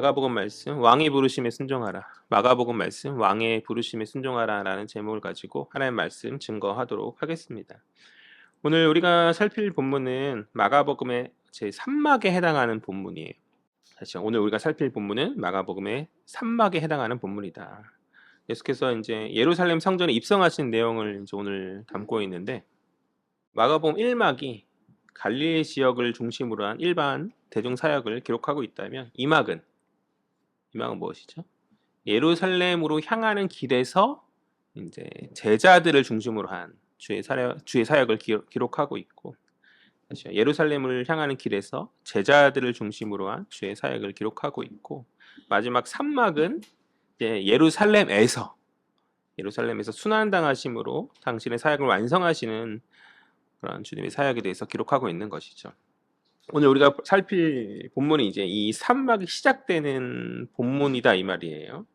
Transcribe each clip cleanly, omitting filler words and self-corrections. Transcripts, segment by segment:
마가복음 말씀 왕의 부르심에 순종하라. 마가복음 말씀 왕의 부르심에 순종하라라는 제목을 가지고 하나님 말씀 증거하도록 하겠습니다. 오늘 우리가 살필 본문은 마가복음의 제3막에 해당하는 본문이에요. 오늘 우리가 살필 본문은 마가복음의 3막에 해당하는 본문이다. 계속해서 이제 예루살렘 성전에 입성하신 내용을 이제 오늘 담고 있는데, 마가복음 1막이 갈릴리 지역을 중심으로 한 일반 대중 사역을 기록하고 있다면, 2막은 무엇이죠? 예루살렘으로 향하는 길에서 이제 제자들을 중심으로 한 주의 사역을 기록하고 있고, 예루살렘을 향하는 길에서 제자들을 중심으로 한 주의 사역을 기록하고 있고, 마지막 3막은 예루살렘에서 순환당하심으로 당신의 사역을 완성하시는 그런 주님의 사역에 대해서 기록하고 있는 것이죠. 오늘 우리가 살필 본문이 이제 이 3막이 시작되는 본문이다 이 말이에요.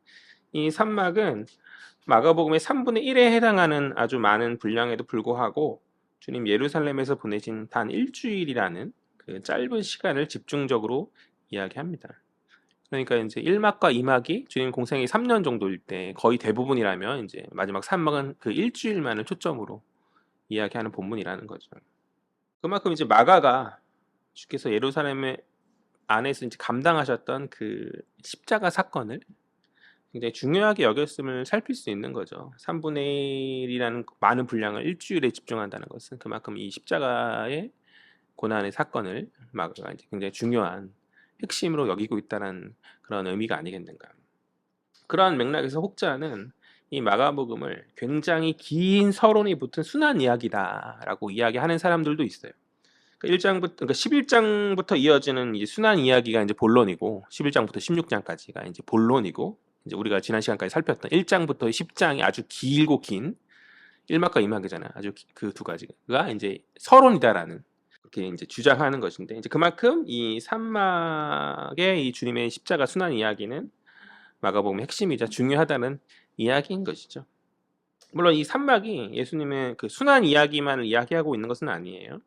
이 3막은 마가복음의 3분의 1에 해당하는 아주 많은 분량에도 불구하고 주님 예루살렘에서 보내신 단 일주일이라는 그 짧은 시간을 집중적으로 이야기합니다. 그러니까 이제 1막과 2막이 주님 공생이 3년 정도일 때 거의 대부분이라면, 이제 마지막 3막은 그 일주일만을 초점으로 이야기하는 본문이라는 거죠. 그만큼 이제 마가가 주께서 예루살렘 안에서 이제 감당하셨던 그 십자가 사건을 굉장히 중요하게 여겼음을 살필 수 있는 거죠. 3분의 1이라는 많은 분량을 일주일에 집중한다는 것은 그만큼 이 십자가의 고난의 사건을 마가가 이제 굉장히 중요한 핵심으로 여기고 있다는 그런 의미가 아니겠는가. 그러한 맥락에서 혹자는 이 마가복음을 굉장히 긴 서론이 붙은 순환 이야기다라고 이야기하는 사람들도 있어요. 11장부터 이어지는 이제 순환 이야기가 이제 본론이고, 11장부터 16장까지가 이제 본론이고, 이제 우리가 지난 시간까지 살폈던 1장부터 10장이 아주 길고 긴 1막과 2막이잖아요. 아주 그 두 가지가 이제 서론이다라는 그렇게 이제 주장하는 것인데, 이제 그만큼 이 3막의 이 주님의 십자가 순환 이야기는 마가복음의 핵심이자 중요하다는 이야기인 것이죠. 물론 이 3막이 예수님의 그 순환 이야기만을 이야기하고 있는 것은 아니에요.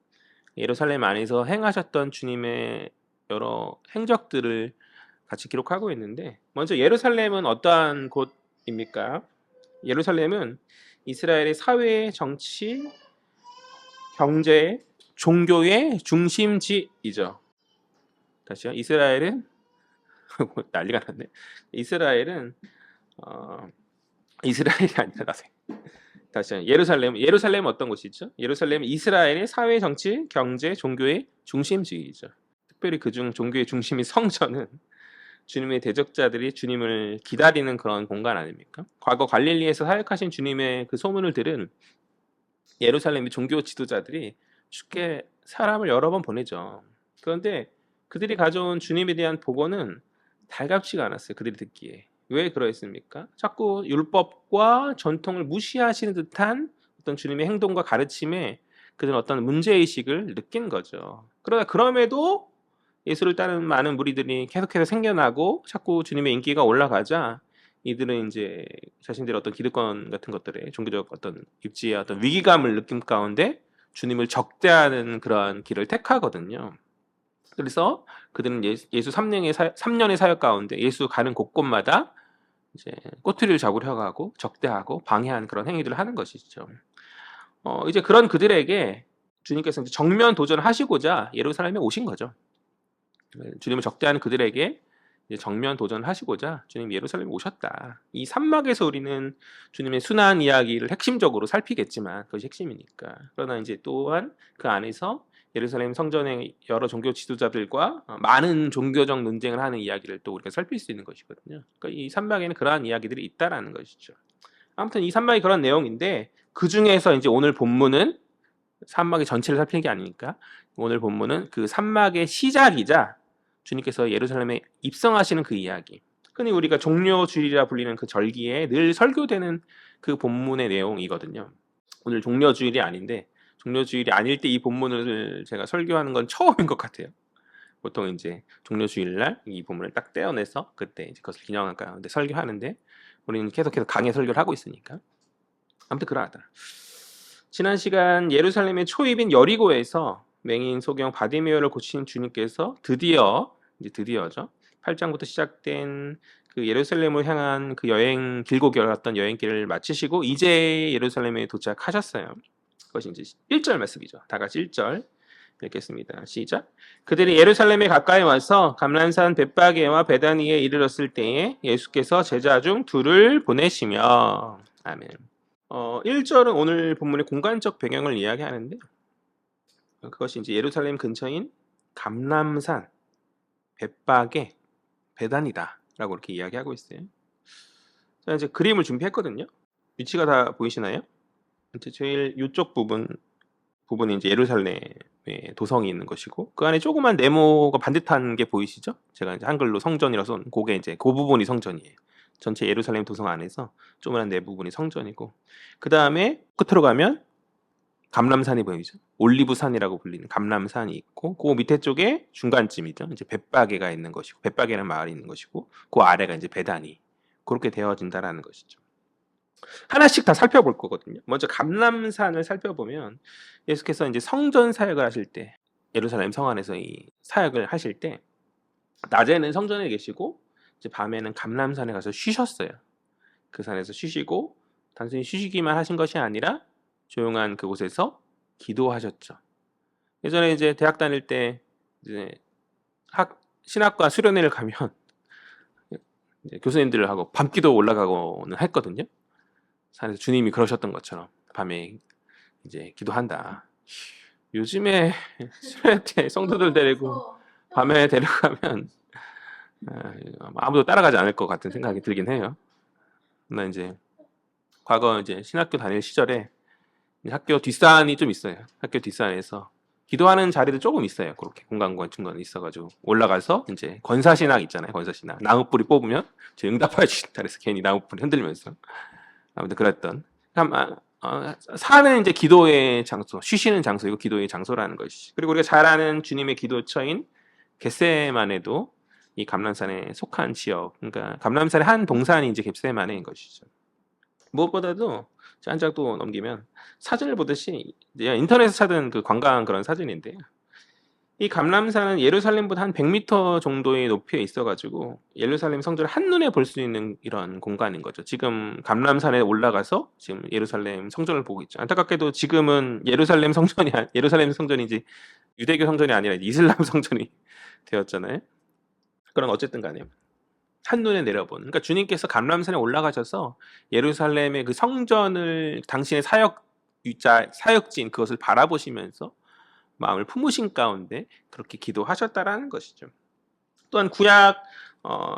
예루살렘 안에서 행하셨던 주님의 여러 행적들을 같이 기록하고 있는데, 먼저 예루살렘은 어떠한 곳입니까? 예루살렘은 이스라엘의 사회, 정치, 경제, 종교의 중심지이죠. 다시요. 이스라엘은 난리가 났네. 이스라엘이 아니라 다시요. 예루살렘은 어떤 곳이죠? 예루살렘은 이스라엘의 사회, 정치, 경제, 종교의 중심지이죠. 특별히 그중 종교의 중심인 성전은 주님의 대적자들이 주님을 기다리는 그런 공간 아닙니까? 과거 갈릴리에서 사역하신 주님의 그 소문을 들은 예루살렘의 종교 지도자들이 쉽게 사람을 여러 번 보내죠. 그런데 그들이 가져온 주님에 대한 보고는 달갑지가 않았어요. 그들이 듣기에. 왜 그러했습니까? 자꾸 율법과 전통을 무시하시는 듯한 어떤 주님의 행동과 가르침에 그들은 어떤 문제의식을 느낀 거죠. 그럼에도 예수를 따르는 많은 무리들이 계속해서 생겨나고 자꾸 주님의 인기가 올라가자, 이들은 이제 자신들의 어떤 기득권 같은 것들에 종교적 어떤 입지의 어떤 위기감을 느낌 가운데 주님을 적대하는 그러한 길을 택하거든요. 그래서 그들은 예수 3년의 사역 가운데 예수 가는 곳곳마다 이제 꼬투리를 잡으려고 하고 적대하고 방해하는 그런 행위들을 하는 것이죠. 이제 그런 그들에게 주님께서 이제 정면 도전하시고자 예루살렘에 오신 거죠. 주님을 적대하는 그들에게 이제 정면 도전하시고자 주님 예루살렘에 오셨다. 이 3막에서 우리는 주님의 순환 이야기를 핵심적으로 살피겠지만 그것이 핵심이니까. 그러나 이제 또한 그 안에서 예루살렘 성전의 여러 종교 지도자들과 많은 종교적 논쟁을 하는 이야기를 또 우리가 살필 수 있는 것이거든요. 그러니까 이 3막에는 그러한 이야기들이 있다라는 것이죠. 아무튼 이 3막이 그런 내용인데, 그 중에서 이제 오늘 본문은 3막의 전체를 살피는 게 아니니까 오늘 본문은 그 3막의 시작이자 주님께서 예루살렘에 입성하시는 그 이야기, 흔히 우리가 종려주일이라 불리는 그 절기에 늘 설교되는 그 본문의 내용이거든요. 오늘 종려주일이 아닌데, 종려주일이 아닐 때 이 본문을 제가 설교하는 건 처음인 것 같아요. 보통 이제 종려주일날 이 본문을 딱 떼어내서 그때 이제 그것을 기념한 가운데 설교하는데, 우리는 계속해서 강의 설교를 하고 있으니까. 아무튼 그러하다. 지난 시간 예루살렘의 초입인 여리고에서 맹인 소경 바디메오를 고친 주님께서 드디어죠. 8장부터 시작된 그 예루살렘을 향한 그 여행 길고 길었던 여행길을 마치시고 이제 예루살렘에 도착하셨어요. 그것이 이제 1절 말씀이죠. 다 같이 1절 읽겠습니다. 시작. 그들이 예루살렘에 가까이 와서 감람산 벳바게와 베다니에 이르렀을 때에 예수께서 제자 중 둘을 보내시며 아멘. 1절은 오늘 본문의 공간적 배경을 이야기하는데 그것이 이제 예루살렘 근처인 감람산, 벳바게, 베단이다라고 이렇게 이야기하고 있어요. 자, 이제 그림을 준비했거든요. 위치가 다 보이시나요? 이제 제일 이쪽 부분이 이제 예루살렘에 도성이 있는 것이고 그 안에 조그만 네모가 반듯한 게 보이시죠? 제가 이제 한글로 성전이라서 그게 이제 그 부분이 성전이에요. 전체 예루살렘 도성 안에서 조그만 네 부분이 성전이고 그 다음에 끝으로 가면 감람산이 보이죠. 올리브산이라고 불리는 감람산이 있고 그 밑에 쪽에 중간쯤이죠. 이제 벳바게가 있는 것이고 벳바게라는 마을이 있는 것이고 그 아래가 이제 베다니 그렇게 되어진다라는 것이죠. 하나씩 다 살펴볼 거거든요. 먼저 감람산을 살펴보면 예수께서 이제 성전 사역을 하실 때 예루살렘 성 안에서 이 사역을 하실 때 낮에는 성전에 계시고 이제 밤에는 감람산에 가서 쉬셨어요. 그 산에서 쉬시고 단순히 쉬시기만 하신 것이 아니라 조용한 그곳에서 기도하셨죠. 예전에 이제 대학 다닐 때 이제 신학과 수련회를 가면 이제 교수님들하고 밤기도 올라가고는 했거든요. 산에서 주님이 그러셨던 것처럼 밤에 이제 기도한다. 요즘에 수련회 때 성도들 데리고 밤에 데려가면 아무도 따라가지 않을 것 같은 생각이 들긴 해요. 나 이제 과거 이제 신학교 다닐 시절에 학교 뒷산이 좀 있어요. 학교 뒷산에서 기도하는 자리도 조금 있어요. 그렇게 공간과 중간에 있어가지고 올라가서 이제 권사신학 있잖아요. 권사신학 나무뿌리 뽑으면 응답하여 주신다 그래서 괜히 나무뿌리 흔들면서 아무튼 그랬던 산은 이제 기도의 장소, 쉬시는 장소이고 기도의 장소라는 것이. 그리고 우리가 잘 아는 주님의 기도처인 겟세마네도 이 감람산에 속한 지역, 그러니까 감람산의 한 동산이 이제 겟세마네인 것이죠. 무엇보다도 한 장 또 넘기면 사진을 보듯이 인터넷에서 찾은 그 관광 그런 사진인데요. 이 감람산은 예루살렘보다 한 100m 정도의 높이에 있어가지고 예루살렘 성전을 한눈에 볼 수 있는 이런 공간인 거죠. 지금 감람산에 올라가서 지금 예루살렘 성전을 보고 있죠. 안타깝게도 지금은 예루살렘 성전이 이제 유대교 성전이 아니라 이슬람 성전이 되었잖아요. 그럼 어쨌든 간에 한눈에 내려본. 그러니까 주님께서 감람산에 올라가셔서 예루살렘의 그 성전을 당신의 사역진 그것을 바라보시면서 마음을 품으신 가운데 그렇게 기도하셨다라는 것이죠. 또한 구약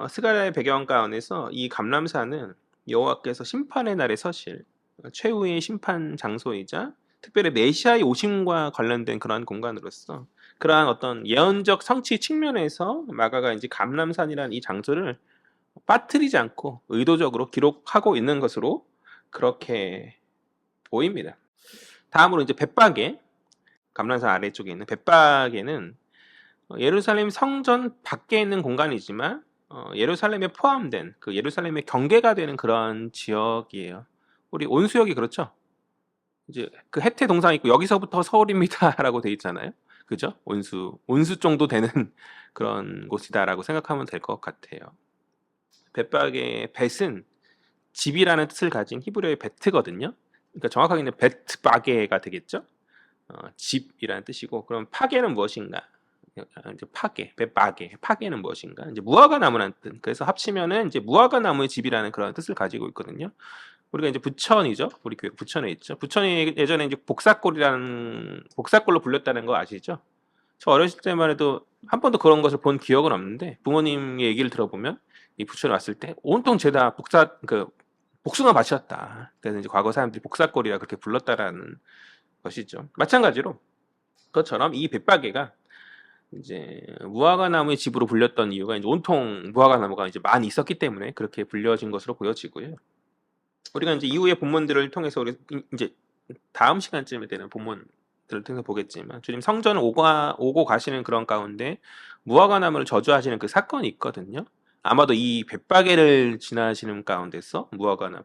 스가랴의 배경 가운데서 이 감람산은 여호와께서 심판의 날에 서실 최후의 심판 장소이자 특별히 메시아의 오심과 관련된 그러한 공간으로서 그러한 어떤 예언적 성취 측면에서 마가가 이제 감람산이라는 이 장소를 빠뜨리지 않고 의도적으로 기록하고 있는 것으로 그렇게 보입니다. 다음으로 이제 벳바게 감람산 아래쪽에 있는 벳바게는 예루살렘 성전 밖에 있는 공간이지만 예루살렘에 포함된 그 예루살렘의 경계가 되는 그런 지역이에요. 우리 온수역이 그렇죠. 이제 그 해태 동상 있고 여기서부터 서울입니다라고 돼 있잖아요. 그죠? 온수 정도 되는 그런 곳이다라고 생각하면 될 것 같아요. 벳바게의 벳은 집이라는 뜻을 가진 히브리어의 베트거든요. 그러니까 정확하게는 베트바게가 되겠죠. 집이라는 뜻이고 그럼 파게는 무엇인가? 이제 파게는 무엇인가? 이제 무화과 나무라는 뜻. 그래서 합치면은 이제 무화과 나무의 집이라는 그런 뜻을 가지고 있거든요. 우리가 이제 부천이죠. 우리 교회 부천에 있죠. 부천이 예전에 이제 복사골로 불렸다는 거 아시죠? 저 어렸을 때만 해도 한 번도 그런 것을 본 기억은 없는데 부모님의 얘기를 들어보면 이 부천에 왔을 때 온통 죄다 복숭아 밭이었다. 그래서 이제 과거 사람들이 복사골이라 그렇게 불렀다라는 것이죠. 마찬가지로 그것처럼 이 벳바게가 이제 무화과 나무의 집으로 불렸던 이유가 이제 온통 무화과 나무가 이제 많이 있었기 때문에 그렇게 불려진 것으로 보여지고요. 우리가 이제 이후의 본문들을 통해서 우리 이제 다음 시간쯤에 되는 본문들을 통해서 보겠지만 주님 성전을 오고 가시는 그런 가운데 무화과 나무를 저주하시는 그 사건이 있거든요. 아마도 이 벳바게를 지나시는 가운데서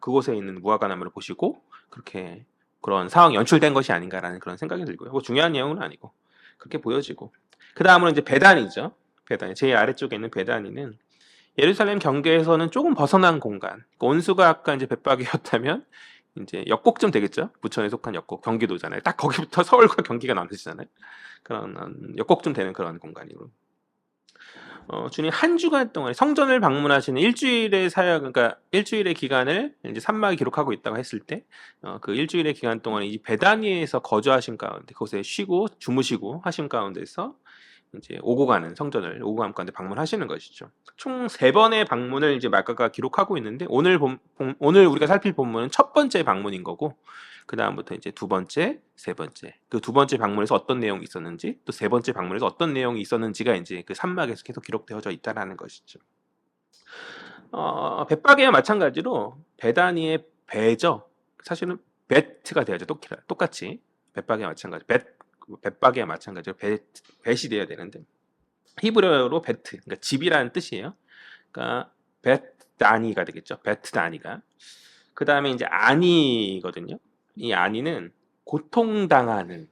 그곳에 있는 무화과 나무를 보시고 그렇게 그런 상황이 연출된 것이 아닌가라는 그런 생각이 들고요. 뭐 중요한 내용은 아니고 그렇게 보여지고 그 다음으로 이제 베단이죠. 베단이 제일 아래쪽에 있는 베단이는 예루살렘 경계에서는 조금 벗어난 공간. 그 온수가 아까 이제 벳박이었다면 이제 역곡쯤 되겠죠. 부천에 속한 역곡, 경기도잖아요. 딱 거기부터 서울과 경기가 나눠지잖아요. 그런 역곡쯤 되는 그런 공간이고. 주님 한 주간 동안 성전을 방문하시는 일주일의 사역, 그러니까 일주일의 기간을 이제 산막이 기록하고 있다고 했을 때, 그 일주일의 기간 동안 이 베다니에서 거주하신 가운데, 그곳에 쉬고 주무시고 하신 가운데서 이제 오고 가는 성전을 오고 감 가운데 방문하시는 것이죠. 총 3번의 방문을 이제 마가가 기록하고 있는데 오늘 우리가 살필 본문은 첫 번째 방문인 거고 그 다음부터 이제 두 번째, 세 번째 그 두 번째 방문에서 어떤 내용이 있었는지 또 세 번째 방문에서 어떤 내용이 있었는지가 이제 그 산막에서 계속 기록되어져 있다라는 것이죠. 벳박이와 마찬가지로 베다니의 배죠. 사실은 베트가 되어야죠. 똑같이 벳박이와 마찬가지. 벳박이와 마찬가지로 벳이 되어야 되는데 히브리어로 베트, 그러니까 집이라는 뜻이에요. 그러니까 벳다니가 되겠죠. 베트다니가. 그 다음에 이제 아니거든요. 이 아니는 고통당하는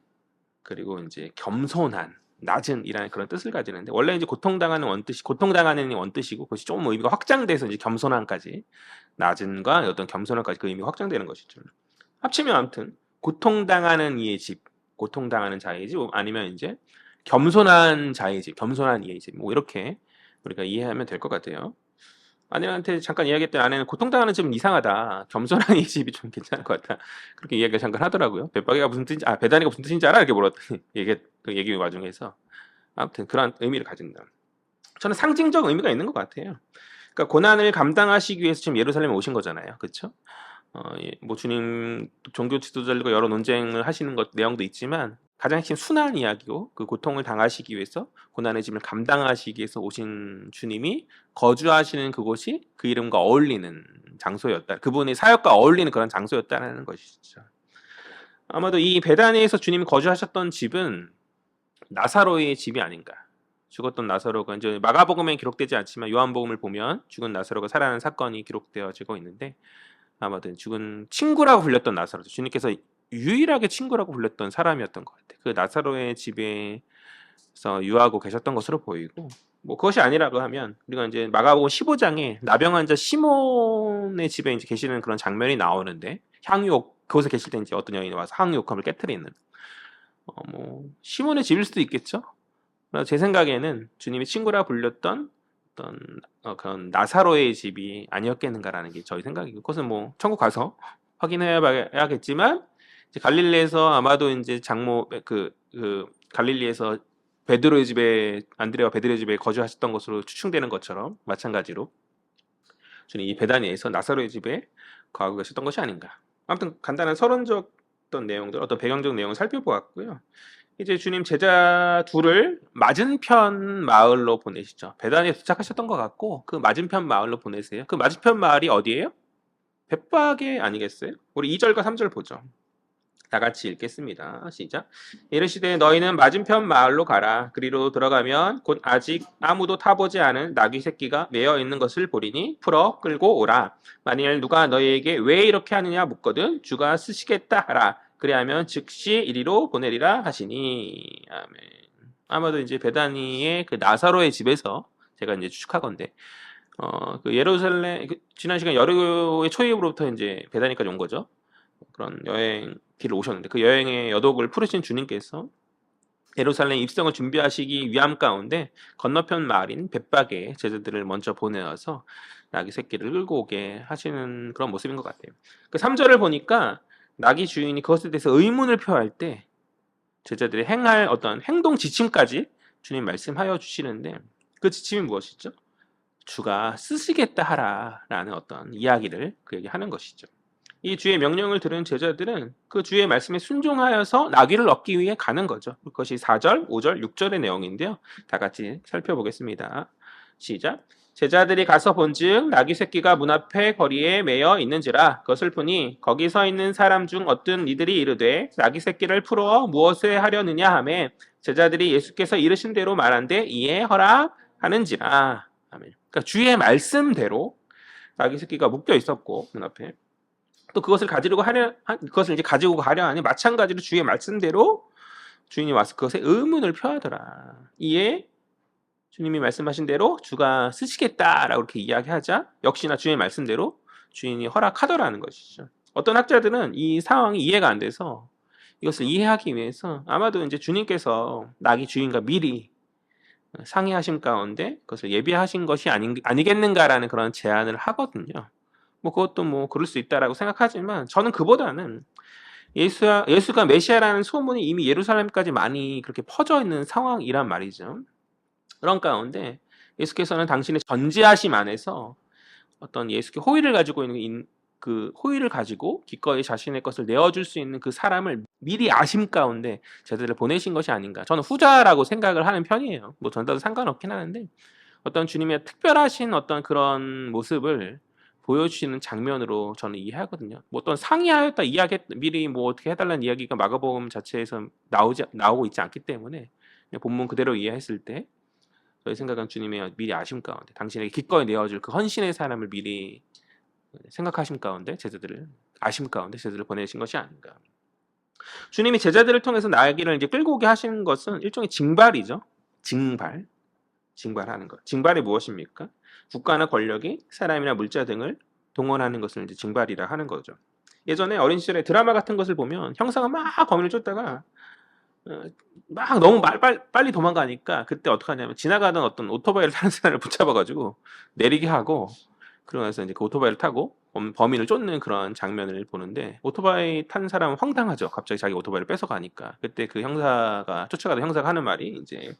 그리고 이제 겸손한 낮은이라는 그런 뜻을 가지는데 원래 이제 고통당하는 원뜻이고 그것이 좀 의미가 확장돼서 이제 겸손함까지 낮은과 어떤 겸손함까지 그 의미가 확장되는 것이죠. 합치면 아무튼 고통당하는 이의 집, 고통당하는 자의 집 아니면 이제 겸손한 자의 집, 겸손한 이의 집 뭐 이렇게 우리가 이해하면 될 것 같아요. 아내한테 잠깐 이야기했던 아내는 고통당하는 집은 이상하다. 겸손한 이 집이 좀 괜찮을 것 같다. 그렇게 이야기를 잠깐 하더라고요. 벳박이가 무슨 뜻인지, 베다니가 무슨 뜻인지 알아? 이렇게 물었더니 그 얘기 와중에서 아무튼 그런 의미를 가진다. 저는 상징적 의미가 있는 것 같아요. 그러니까 고난을 감당하시기 위해서 지금 예루살렘에 오신 거잖아요. 그렇죠? 뭐 주님 종교 지도자들과 여러 논쟁을 하시는 것 내용도 있지만 가장 핵심 순환 이야기고 그 고통을 당하시기 위해서 고난의 짐을 감당하시기 위해서 오신 주님이 거주하시는 그곳이 그 이름과 어울리는 장소였다. 그분의 사역과 어울리는 그런 장소였다는 것이죠. 아마도 이 베다니에서 주님이 거주하셨던 집은 나사로의 집이 아닌가. 죽었던 나사로가 이제 마가복음에 기록되지 않지만 요한복음을 보면 죽은 나사로가 살아난 사건이 기록되어지고 있는데 아마도 죽은 친구라고 불렸던 나사로, 주님께서 유일하게 친구라고 불렸던 사람이었던 것 같아요. 그 나사로의 집에서 유하고 계셨던 것으로 보이고 뭐 그것이 아니라고 하면 우리가 이제 마가복음 15장에 나병 환자 시몬의 집에 이제 계시는 그런 장면이 나오는데 향유옥 그곳에 계실 때 이제 어떤 여인이 와서 향유옥합을 깨뜨리는 뭐 시몬의 집일 수도 있겠죠. 제 생각에는 주님이 친구라 불렸던 어떤 그런 나사로의 집이 아니었겠는가라는 게 저희 생각이고 그것은 뭐 천국 가서 확인해야겠지만 이제 갈릴리에서 아마도 이제 장모 그 갈릴리에서 베드로의 집에 안드레와 베드로의 집에 거주하셨던 것으로 추측되는 것처럼 마찬가지로 주님 이 베다니에서 나사로의 집에 거하고 계셨던 것이 아닌가. 아무튼 간단한 서론적 어떤 내용들, 어떤 배경적 내용을 살펴보았고요. 이제 주님 제자 둘을 맞은편 마을로 보내시죠. 베다니에 도착하셨던 것 같고 그 맞은편 마을로 보내세요. 그 맞은편 마을이 어디예요? 벳박이 아니겠어요? 우리 2절과 3절 보죠. 다 같이 읽겠습니다. 시작. 이르시되 너희는 맞은편 마을로 가라. 그리로 들어가면 곧 아직 아무도 타보지 않은 나귀 새끼가 매어 있는 것을 보리니 풀어 끌고 오라. 만일 누가 너희에게 왜 이렇게 하느냐 묻거든 주가 쓰시겠다 하라. 그리하면 즉시 이리로 보내리라 하시니. 아멘. 아마도 이제 베다니의 그 나사로의 집에서 제가 이제 추측하건데 그 예루살렘 지난 시간 여름의 초입으로부터 이제 베다니까지 온 거죠. 그런 여행 길을 오셨는데 그 여행의 여독을 풀으신 주님께서 예루살렘 입성을 준비하시기 위함 가운데 건너편 마을인 벳박에 제자들을 먼저 보내어서 나귀 새끼를 끌고 오게 하시는 그런 모습인 것 같아요. 그 3절을 보니까 나귀 주인이 그것에 대해서 의문을 표할 때 제자들이 행할 어떤 행동 지침까지 주님 말씀하여 주시는데 그 지침이 무엇이죠? 주가 쓰시겠다 하라라는 어떤 이야기를 그에게 하는 것이죠. 이 주의 명령을 들은 제자들은 그 주의 말씀에 순종하여서 나귀를 얻기 위해 가는 거죠. 그것이 4절, 5절, 6절의 내용인데요. 다 같이 살펴보겠습니다. 시작. 제자들이 가서 본즉 나귀 새끼가 문 앞에 거리에 매여 있는지라 그것을 보니 거기 서 있는 사람 중 어떤 이들이 이르되 나귀 새끼를 풀어 무엇에 하려느냐 하매 제자들이 예수께서 이르신 대로 말한데 이에 허락하는지라. 아멘. 그러니까 주의 말씀대로 나귀 새끼가 묶여 있었고 문 앞에 또 그것을 그것을 이제 가지고 가려 하니 마찬가지로 주의 말씀대로 주인이 와서 그것에 의문을 표하더라. 이에 주님이 말씀하신 대로 주가 쓰시겠다라고 이렇게 이야기하자 역시나 주의 말씀대로 주인이 허락하더라는 것이죠. 어떤 학자들은 이 상황이 이해가 안 돼서 이것을 이해하기 위해서 아마도 이제 주님께서 나귀 주인과 미리 상의하신 가운데 그것을 예비하신 것이 아니겠는가라는 그런 제안을 하거든요. 뭐 그것도 뭐 그럴 수 있다라고 생각하지만 저는 그보다는 예수가 메시아라는 소문이 이미 예루살렘까지 많이 그렇게 퍼져 있는 상황이란 말이죠. 그런 가운데 예수께서는 당신의 전지하심 안에서 어떤 예수께 호의를 가지고 있는 그 호의를 가지고 기꺼이 자신의 것을 내어줄 수 있는 그 사람을 미리 아심 가운데 제자들을 보내신 것이 아닌가. 저는 후자라고 생각을 하는 편이에요. 뭐 전자도 상관없긴 하는데 어떤 주님의 특별하신 어떤 그런 모습을 보여주시는 장면으로 저는 이해하거든요. 뭐 어떤 상의하였다 이야기 미리 뭐 어떻게 해달라는 이야기가 마가복음 자체에서 나오고 있지 않기 때문에 그냥 본문 그대로 이해했을 때 저희 생각은 주님의 미리 아심 가운데 당신에게 기꺼이 내어줄 그 헌신의 사람을 미리 생각하심 가운데 제자들을 아심 가운데 제자들을 보내신 것이 아닌가. 주님이 제자들을 통해서 나귀를 이제 끌고 오게 하시는 것은 일종의 징발이죠. 징발하는 것. 징발이 무엇입니까? 국가나 권력이 사람이나 물자 등을 동원하는 것을 이제 징발이라 하는 거죠. 예전에 어린 시절에 드라마 같은 것을 보면 형사가 막 범인을 쫓다가 막 너무 빨리 도망가니까 그때 어떻게 하냐면 지나가던 어떤 오토바이를 타는 사람을 붙잡아가지고 내리게 하고 그러고 나서 이제 그 오토바이를 타고 범인을 쫓는 그런 장면을 보는데 오토바이 탄 사람은 황당하죠. 갑자기 자기 오토바이를 뺏어가니까 그때 그 형사가 쫓아가던 형사가 하는 말이 이제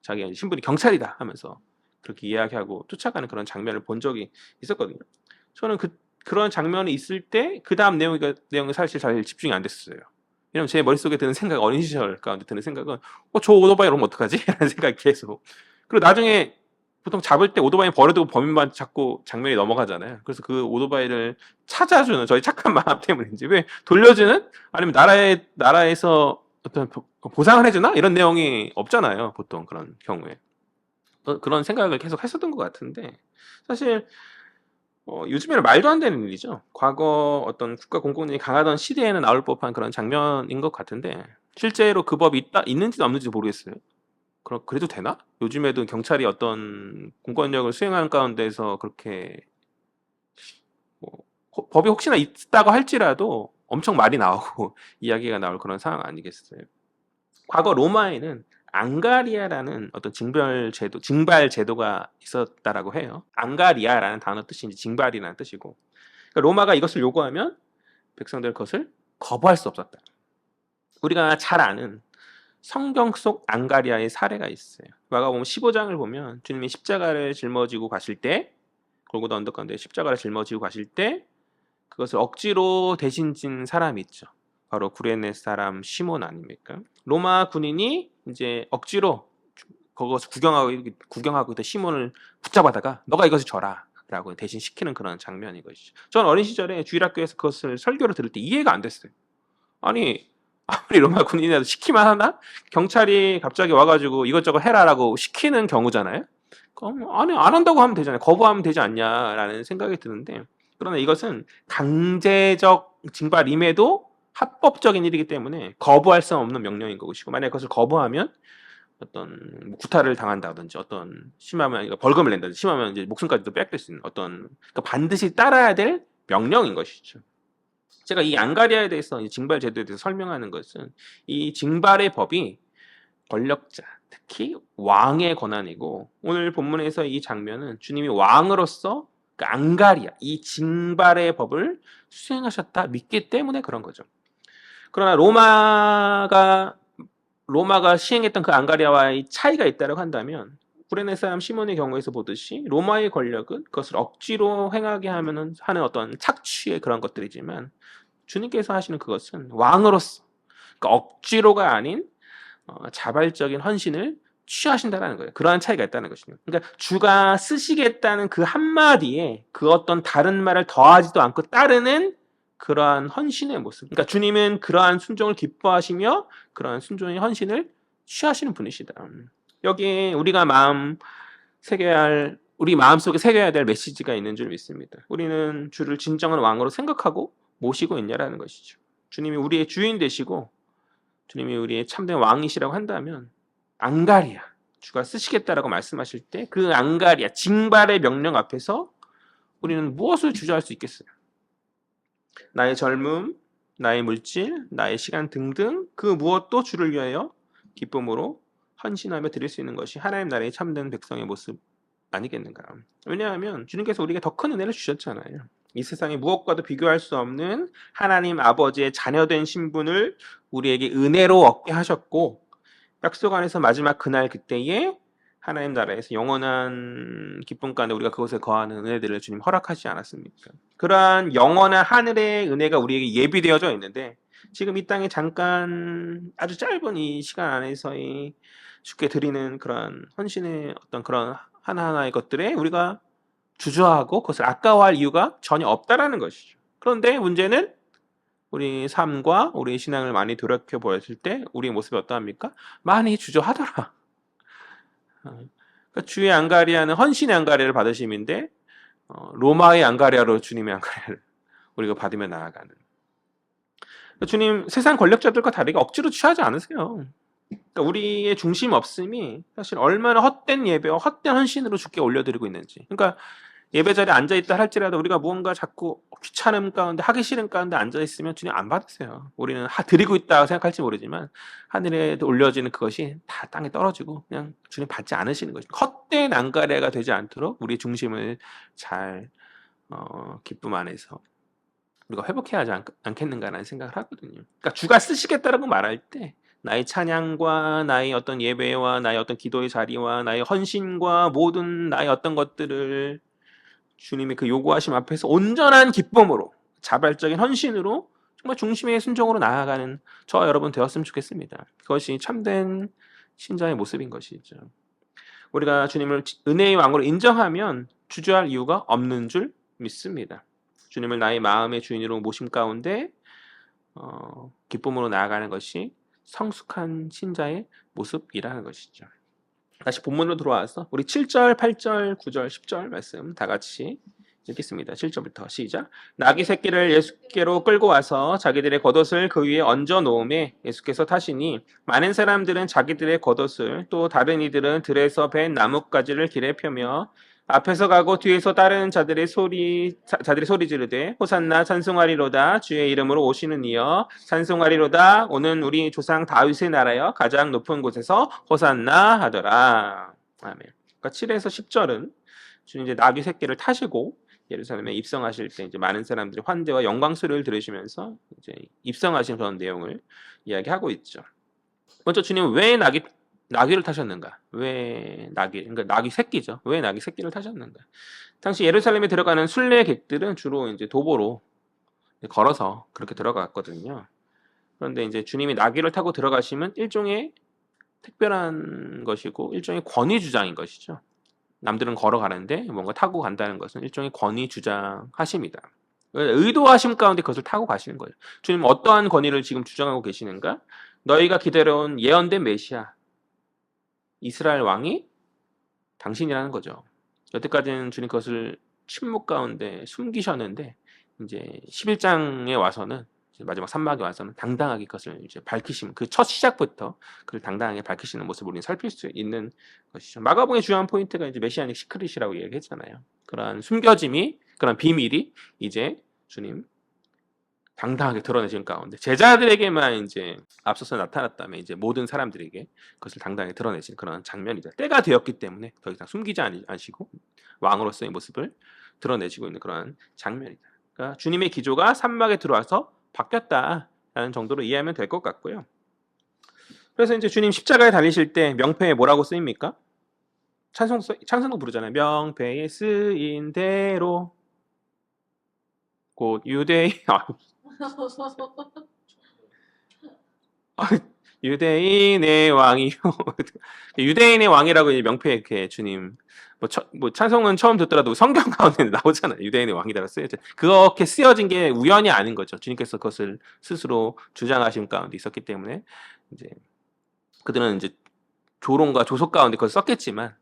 자기 신분이 경찰이다 하면서 그렇게 이야기하고 쫓아가는 그런 장면을 본 적이 있었거든요. 저는 그런 장면이 있을 때 그 다음 내용이 사실 잘 집중이 안 됐어요. 왜냐면 제 머릿속에 드는 생각, 어린 시절 가운데 드는 생각은 저 오토바이 이러면 어떡하지? 라는 생각이 계속. 그리고 나중에 보통 잡을 때 오토바이 버려두고 범인만 잡고 장면이 넘어가잖아요. 그래서 그 오토바이를 찾아주는 저희 착한 마음 때문인지 왜 돌려주는 아니면 나라에서 어떤 보상을 해주나 이런 내용이 없잖아요. 보통 그런 경우에 그런 생각을 계속 했었던 것 같은데 사실 요즘에는 말도 안 되는 일이죠. 과거 어떤 국가 공권력이 강하던 시대에는 나올 법한 그런 장면인 것 같은데 실제로 그 법이 있는지도 없는지도 모르겠어요. 그래도 되나? 요즘에도 경찰이 어떤 공권력을 수행하는 가운데서 그렇게 뭐 법이 혹시나 있다고 할지라도 엄청 말이 나오고 이야기가 나올 그런 상황 아니겠어요? 과거 로마에는 앙가리아라는 어떤 징발 제도가 있었다라고 해요. 앙가리아라는 단어 뜻이 이제 징발이라는 뜻이고, 그러니까 로마가 이것을 요구하면 백성들 그것을 거부할 수 없었다. 우리가 잘 아는 성경 속 앙가리아의 사례가 있어요. 마가복음 15장을 보면 주님이 십자가를 짊어지고 가실 때, 골고다 언덕 가운데 십자가를 짊어지고 가실 때 그것을 억지로 대신 진 사람이 있죠. 바로 구레네 사람 시몬 아닙니까? 로마 군인이 이제 억지로 그것을 구경하고 있던 시몬을 붙잡아다가 너가 이것을 져라라고 대신 시키는 그런 장면인 것이죠. 전 어린 시절에 주일학교에서 그것을 설교를 들을 때 이해가 안 됐어요. 아니 아무리 로마 군인이라도 시키만 하나? 경찰이 갑자기 와가지고 이것저것 해라라고 시키는 경우잖아요. 아니 안 한다고 하면 되잖아요. 거부하면 되지 않냐라는 생각이 드는데 그러나 이것은 강제적 징발임에도 합법적인 일이기 때문에 거부할 수 없는 명령인 것이고 만약 그것을 거부하면 어떤 구타를 당한다든지 어떤 심하면 벌금을 낸다든지 심하면 이제 목숨까지도 뺏길 수 있는 어떤 그러니까 반드시 따라야 될 명령인 것이죠. 제가 이 앙가리아에 대해서 이 징발 제도에 대해서 설명하는 것은 이 징발의 법이 권력자, 특히 왕의 권한이고 오늘 본문에서 이 장면은 주님이 왕으로서 그 앙가리아, 이 징발의 법을 수행하셨다 믿기 때문에 그런 거죠. 그러나 로마가 시행했던 그 앙가리아와의 차이가 있다고 한다면 구레네 사람 시몬의 경우에서 보듯이 로마의 권력은 그것을 억지로 행하게 하는 어떤 착취의 그런 것들이지만 주님께서 하시는 그것은 왕으로서 그러니까 억지로가 아닌 자발적인 헌신을 취하신다는 거예요. 그러한 차이가 있다는 것입니다. 그러니까 주가 쓰시겠다는 그 한마디에 그 어떤 다른 말을 더하지도 않고 따르는 그러한 헌신의 모습. 그러니까 주님은 그러한 순종을 기뻐하시며 그러한 순종의 헌신을 취하시는 분이시다. 여기에 우리가 우리 마음속에 새겨야 될 메시지가 있는 줄 믿습니다. 우리는 주를 진정한 왕으로 생각하고 모시고 있냐라는 것이죠. 주님이 우리의 주인 되시고 주님이 우리의 참된 왕이시라고 한다면 앙가리아, 주가 쓰시겠다라고 말씀하실 때 그 앙가리아, 징발의 명령 앞에서 우리는 무엇을 주저할 수 있겠어요? 나의 젊음, 나의 물질, 나의 시간 등등 그 무엇도 주를 위하여 기쁨으로 헌신하며 드릴 수 있는 것이 하나님 나라의 참된 백성의 모습 아니겠는가. 왜냐하면 주님께서 우리에게 더 큰 은혜를 주셨잖아요. 이 세상의 무엇과도 비교할 수 없는 하나님 아버지의 자녀된 신분을 우리에게 은혜로 얻게 하셨고, 약속 안에서 마지막 그날 그때에 하나님 나라에서 영원한 기쁨 가운데 우리가 그곳에 거하는 은혜들을 주님 허락하지 않았습니까? 그러한 영원한 하늘의 은혜가 우리에게 예비되어져 있는데, 지금 이 땅에 잠깐 아주 짧은 이 시간 안에서의 주께 드리는 그런 헌신의 어떤 그런 하나하나의 것들에 우리가 주저하고 그것을 아까워할 이유가 전혀 없다라는 것이죠. 그런데 문제는 우리 삶과 우리 신앙을 많이 돌이켜 보았을 때 우리의 모습이 어떠합니까? 많이 주저하더라. 그러니까 주의 앙가리아는 헌신의 앙가리아를 받으심인데 로마의 앙가리아로 주님의 앙가리아를 우리가 받으며 나아가는. 주님 세상 권력자들과 다르게 억지로 취하지 않으세요. 그러니까 우리의 중심 없음이 사실 얼마나 헛된 예배와 헛된 헌신으로 주께 올려드리고 있는지. 그러니까 예배 자리에 앉아있다 할지라도 우리가 무언가 자꾸 귀찮음 가운데 하기 싫은 가운데 앉아있으면 주님 안 받으세요. 우리는 드리고 있다고 생각할지 모르지만 하늘에 올려지는 그것이 다 땅에 떨어지고 그냥 주님 받지 않으시는 것이 헛된 앙가리아가 되지 않도록 우리 중심을 잘 기쁨 안에서 우리가 회복해야 하지 않겠는가라는 생각을 하거든요. 그러니까 주가 쓰시겠다라고 말할 때 나의 찬양과 나의 어떤 예배와 나의 어떤 기도의 자리와 나의 헌신과 모든 나의 어떤 것들을 주님이 그 요구하심 앞에서 온전한 기쁨으로 자발적인 헌신으로 정말 중심의 순종으로 나아가는 저와 여러분 되었으면 좋겠습니다. 그것이 참된 신자의 모습인 것이죠. 우리가 주님을 은혜의 왕으로 인정하면 주저할 이유가 없는 줄 믿습니다. 주님을 나의 마음의 주인으로 모심 가운데 기쁨으로 나아가는 것이 성숙한 신자의 모습이라는 것이죠. 다시 본문으로 들어와서 우리 7절, 8절, 9절, 10절 말씀 다 같이 읽겠습니다. 7절부터 시작. 나귀 새끼를 예수께로 끌고 와서 자기들의 겉옷을 그 위에 얹어 놓음에 예수께서 타시니 많은 사람들은 자기들의 겉옷을 또 다른 이들은 들에서 벤 나뭇가지를 길에 펴며 앞에서 가고 뒤에서 따르는 자들이 소리 지르되 호산나 찬송하리로다 주의 이름으로 오시는 이여 찬송하리로다 오는 우리 조상 다윗의 나라여 가장 높은 곳에서 호산나 하더라. 아멘. 그러니까 7에서 10절은 주님 이제 나귀 새끼를 타시고 예루살렘에 입성하실 때 이제 많은 사람들이 환대와 영광 소리를 들으시면서 이제 입성하신 그런 내용을 이야기하고 있죠. 먼저 주님은 왜 나귀를 타셨는가? 왜 그러니까 나귀 새끼죠. 왜 나귀 새끼를 타셨는가? 당시 예루살렘에 들어가는 순례객들은 주로 이제 도보로 걸어서 그렇게 들어갔거든요. 그런데 이제 주님이 나귀를 타고 들어가시면 일종의 특별한 것이고 일종의 권위 주장인 것이죠. 남들은 걸어가는데 뭔가 타고 간다는 것은 일종의 권위 주장하십니다. 의도하심 가운데 그것을 타고 가시는 거예요. 주님 어떠한 권위를 지금 주장하고 계시는가? 너희가 기다려온 예언된 메시아 이스라엘 왕이 당신이라는 거죠. 여태까지는 주님 그것을 침묵 가운데 숨기셨는데 이제 11장에 와서는 마지막 산막에 와서는 당당하게 그것을 이제 밝히시는 그 첫 시작부터 그를 당당하게 밝히시는 모습을 우리는 살필 수 있는 것이죠. 마가복음의 중요한 포인트가 이제 메시아닉 시크릿이라고 얘기했잖아요. 그러한 숨겨짐이 그런 비밀이 이제 주님 당당하게 드러내신 가운데 제자들에게만 이제 앞서서 나타났다면 이제 모든 사람들에게 그것을 당당하게 드러내신 그런 장면이다. 때가 되었기 때문에 더 이상 숨기지 않으시고 왕으로서의 모습을 드러내시고 있는 그런 장면이다. 그러니까 주님의 기조가 산막에 들어와서 바뀌었다라는 정도로 이해하면 될 것 같고요. 그래서 이제 주님 십자가에 달리실 때 명패에 뭐라고 쓰입니까? 찬송도 부르잖아요. 명패에 쓰인 대로 곧 유대인 유대인의 왕이요. 유대인의 왕이라고 이제 명패에 이렇게 주님 뭐 찬송은 처음 듣더라도 성경 가운데 나오잖아요. 유대인의 왕이다라고 쓰여져. 그렇게 쓰여진 게 우연이 아닌 거죠. 주님께서 그것을 스스로 주장하신 가운데 있었기 때문에 이제 그들은 이제 조롱과 조속 가운데 그걸 썼겠지만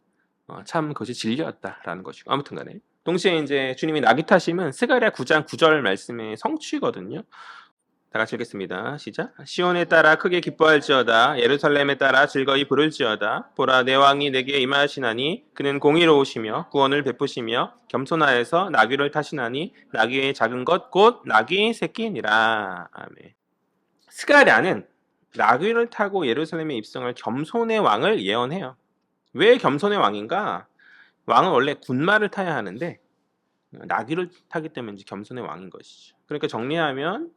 참 그것이 진리였다라는 것이고 아무튼간에 동시에 이제 주님이 나귀 타심은 스가랴 9장 9절 말씀의 성취거든요. 다 같이 읽겠습니다. 시작. 시온에 따라 크게 기뻐할지어다. 예루살렘에 따라 즐거이 부를지어다. 보라, 내 왕이 내게 임하시나니 그는 공의로우시며 구원을 베푸시며 겸손하여서 나귀를 타시나니 나귀의 작은 것 곧 나귀 새끼니라. 아멘. 스가랴는 나귀를 타고 예루살렘에 입성할 겸손의 왕을 예언해요. 왜 겸손의 왕인가? 왕은 원래 군마를 타야 하는데 나귀를 타기 때문에 이제 겸손의 왕인 것이죠. 그러니까 정리하면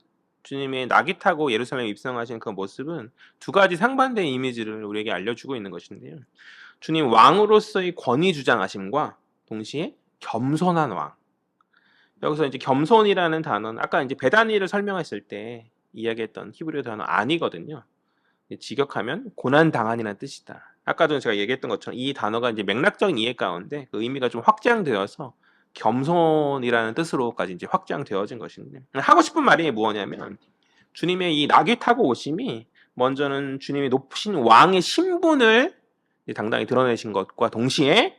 주님의 나귀 타고 예루살렘에 입성하신 그 모습은 두 가지 상반된 이미지를 우리에게 알려주고 있는 것인데요. 주님 왕으로서의 권위 주장하심과 동시에 겸손한 왕. 여기서 이제 겸손이라는 단어는 아까 이제 베다니를 설명했을 때 이야기했던 히브리어 단어 아니거든요. 직역하면 고난 당한이라는 뜻이다. 아까도 제가 얘기했던 것처럼 이 단어가 이제 맥락적인 이해 가운데 그 의미가 좀 확장되어서 겸손이라는 뜻으로까지 이제 확장되어진 것인데, 하고 싶은 말이 뭐냐면 주님의 이 나귀 타고 오심이 먼저는 주님의 높으신 왕의 신분을 당당히 드러내신 것과 동시에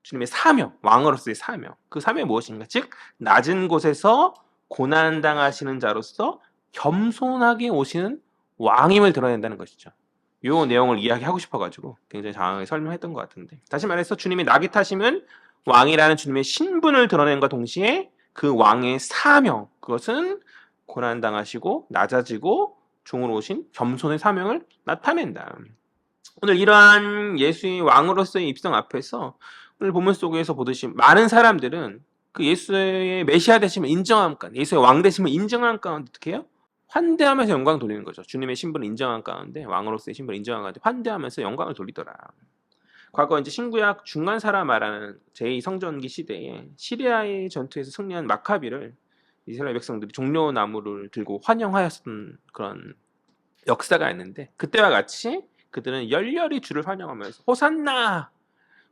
주님의 사명, 왕으로서의 사명, 그 사명이 무엇인가? 즉 낮은 곳에서 고난당하시는 자로서 겸손하게 오시는 왕임을 드러낸다는 것이죠. 이 내용을 이야기하고 싶어가지고 굉장히 장황하게 설명했던 것 같은데, 다시 말해서 주님이 나귀 타심은 왕이라는 주님의 신분을 드러낸과 동시에 그 왕의 사명, 그것은 고난당하시고 낮아지고 종으로 오신 겸손의 사명을 나타낸다. 오늘 이러한 예수의 왕으로서의 입성 앞에서 오늘 본문 속에서 보듯이 많은 사람들은 그 예수의 메시아 되심을 인정한 가운데, 예수의 왕 되심을 인정한 가운데 어떻게 해요? 환대하면서 영광 돌리는 거죠. 주님의 신분을 인정한 가운데, 왕으로서의 신분을 인정한 가운데 환대하면서 영광을 돌리더라. 과거 이제 신구약 중간사라 말하는 제2성전기 시대에 시리아의 전투에서 승리한 마카비를 이스라엘 백성들이 종려 나무를 들고 환영하였던 그런 역사가 있는데, 그때와 같이 그들은 열렬히 주를 환영하면서 호산나!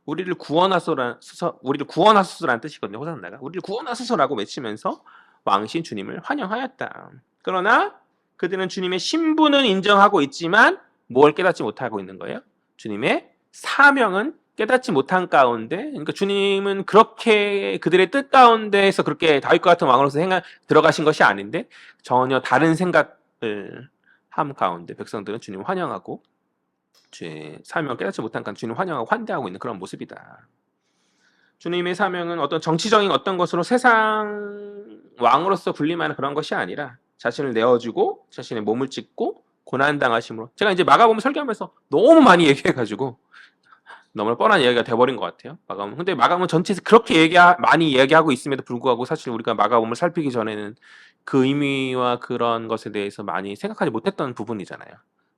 우리를 구원하소서라는 뜻이거든요. 호산나가 우리를 구원하소서라고 외치면서 왕신 주님을 환영하였다. 그러나 그들은 주님의 신분은 인정하고 있지만 뭘 깨닫지 못하고 있는 거예요? 주님의 사명은 깨닫지 못한 가운데, 그러니까 주님은 그렇게 그들의 뜻 가운데에서 그렇게 다윗과 같은 왕으로서 들어가신 것이 아닌데 전혀 다른 생각을 함 가운데 백성들은 주님을 환영하고 주의 사명을 깨닫지 못한 가운데 주님을 환영하고 환대하고 있는 그런 모습이다. 주님의 사명은 어떤 정치적인 어떤 것으로 세상 왕으로서 군림하는 그런 것이 아니라 자신을 내어주고 자신의 몸을 찢고 고난당하심으로, 제가 이제 마가복음 설교하면서 너무 많이 얘기해가지고 너무나 뻔한 이야기가 돼버린 것 같아요. 마가복음. 근데 마가복음 전체에서 그렇게 많이 얘기하고 있음에도 불구하고 사실 우리가 마가복음을 살피기 전에는 그 의미와 그런 것에 대해서 많이 생각하지 못했던 부분이잖아요.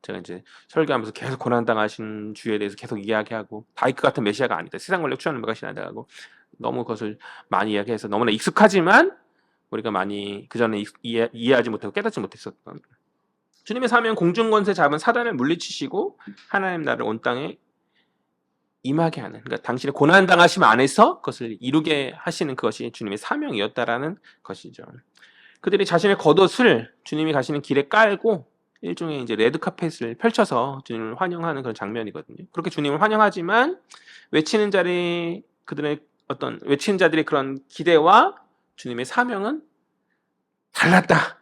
제가 이제 설교하면서 계속 고난당하신 주에 대해서 계속 이야기하고 다윗 같은 메시아가 아니다, 세상 권력 취하는 것이 아니다 하고 너무 그것을 많이 이야기해서 너무나 익숙하지만 우리가 많이 그 전에 이해하지 못하고 깨닫지 못했었던, 주님의 사명 공중권세 잡은 사단을 물리치시고 하나님 나라를 온 땅에 임하게 하는, 그러니까 당신의 고난당하심 안에서 그것을 이루게 하시는 그것이 주님의 사명이었다라는 것이죠. 그들이 자신의 겉옷을 주님이 가시는 길에 깔고 일종의 이제 레드카펫을 펼쳐서 주님을 환영하는 그런 장면이거든요. 그렇게 주님을 환영하지만 외치는 자들의 그런 기대와 주님의 사명은 달랐다.